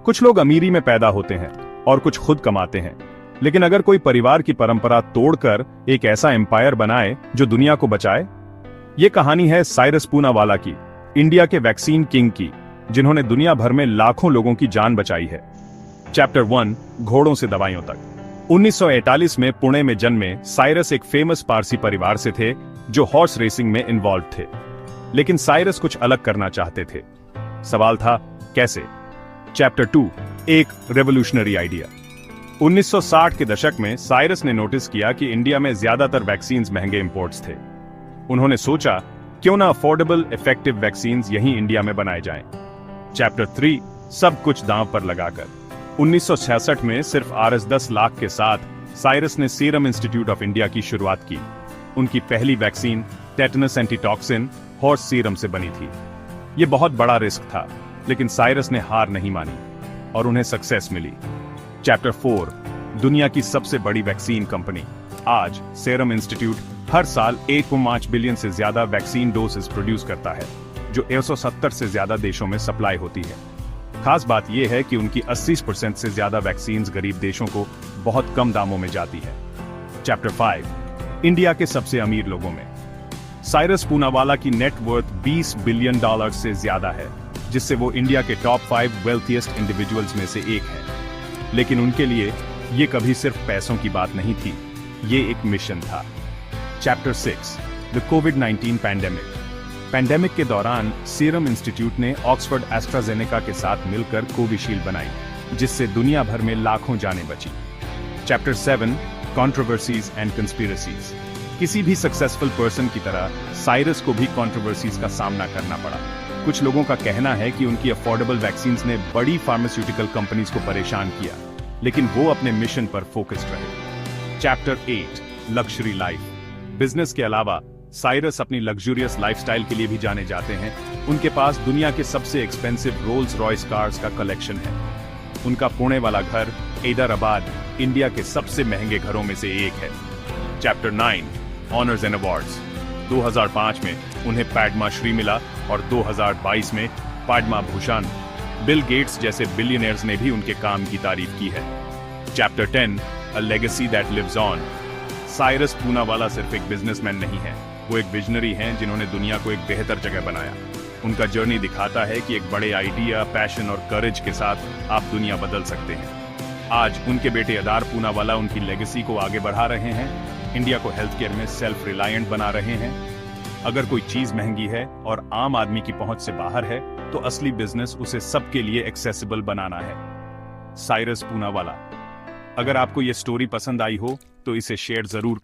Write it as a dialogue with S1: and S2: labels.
S1: कुछ लोग अमीरी में पैदा होते हैं और कुछ खुद कमाते हैं, लेकिन अगर कोई परिवार की परंपरा तोड़कर एक ऐसा एम्पायर बनाए जो दुनिया को बचाए। ये कहानी है साइरस पूनावाला की, इंडिया के वैक्सीन किंग की, जिन्होंने दुनिया भर में लाखों लोगों की जान बचाई है। चैप्टर 1, घोड़ों से दवाइयों तक। 1941 में पुणे में जन्मे साइरस एक फेमस पारसी परिवार से थे जो हॉर्स रेसिंग में इन्वॉल्व थे। लेकिन साइरस कुछ अलग करना चाहते थे। सवाल था, कैसे? चैप्टर 2, एक रेवोल्यूशनरी आइडिया। 1960 के दशक में साइरस ने नोटिस किया कि इंडिया में ज्यादातर वैक्सीन्स महंगे इंपोर्ट्स थे। उन्होंने सोचा, क्यों ना अफोर्डेबल इफेक्टिव वैक्सीन्स यहीं इंडिया में बनाए जाएं। चैप्टर 3, सब कुछ दांव पर लगाकर। 1966 में सिर्फ Rs 10 लाख के साथ साइरस ने सीरम इंस्टीट्यूट ऑफ इंडिया की शुरुआत की। उनकी पहली vaccine tetanus antitoxin horse serum से बनी थी। यह बहुत बड़ा रिस्क था, लेकिन साइरस ने हार नहीं मानी और उन्हें सक्सेस मिली। चैप्टर 4, दुनिया की सबसे बड़ी वैक्सीन कंपनी। आज सीरम इंस्टीट्यूट हर साल 1.5 बिलियन से ज्यादा वैक्सीन डोसेस प्रोड्यूस करता है, जो 170 से ज्यादा देशों में सप्लाई होती है। खास बात यह है कि उनकी 80% से ज्यादा वैक्सीन्स गरीब देशों को बहुत कम दामों में जाती है। चैप्टर 5, इंडिया के सबसे अमीर लोगों में। साइरस पूनावाला की नेट वर्थ $20 बिलियन से ज्यादा है, जिससे वो इंडिया के टॉप 5 वेल्थिएस्ट इंडिविजुअल्स में से एक है। लेकिन उनके लिए ये कभी सिर्फ पैसों की बात नहीं थी, ये एक मिशन था। चैप्टर 6, द कोविड-19 पैंडेमिक के दौरान सीरम इंस्टीट्यूट ने ऑक्सफोर्ड एस्ट्राजेनेका के साथ मिलकर कोविशील्ड बनाई, जिससे दुनिया भर में लाखों जानें बची। Chapter 7, controversies and conspiracies. किसी भी सक्सेसफुल पर्सन की तरह साइरस को भी कंट्रोवर्सीज का सामना करना पड़ा। कुछ लोगों का कहना है कि उनकी अफोर्डेबल वैक्सीन्स ने बड़ी फार्मास्यूटिकल कंपनीज को परेशान किया, लेकिन वो अपने मिशन पर फोकस्ड रहे। Chapter 8, luxury life. बिजनेस के अलावा साइरस अपनी लग्जूरियस लाइफस्टाइल के लिए भी जाने जाते हैं। उनके पास दुनिया के सबसे एक्सपेंसिव रोल्स रॉयस कार्स का कलेक्शन है। उनका पुणे वाला घर हैदराबाद इंडिया के सबसे महंगे घरों में से एक है। Chapter 9, honours and awards. 2005 में उन्हें पैडमा श्री मिला और 2022 में पैडमा भूषण। बिल गेट्स जैसे बिलियनियर्स ने भी उनके काम की तारीफ की है। Chapter 10, a legacy that lives on. Cyrus Poonawalla सिर्फ एक बिजनेसमैन नहीं है, वो एक विजनरी हैं जिन्होंने दुनिया को एक बेहतर जगह बनाया। उनका जर्नी दिखाता है कि एक बड़े आइडिया, पैशन और करेज के साथ आप दुनिया बदल सकते हैं। आज उनके बेटे अदार पूनावाला उनकी लेगेसी को आगे बढ़ा रहे हैं, इंडिया को हेल्थ केयर में सेल्फ रिलायंट बना रहे हैं। अगर कोई चीज महंगी है और आम आदमी की पहुंच से बाहर है, तो असली बिजनेस उसे सबके लिए एक्सेसिबल बनाना है। साइरस पूनावाला। अगर आपको ये स्टोरी पसंद आई हो तो इसे शेयर जरूर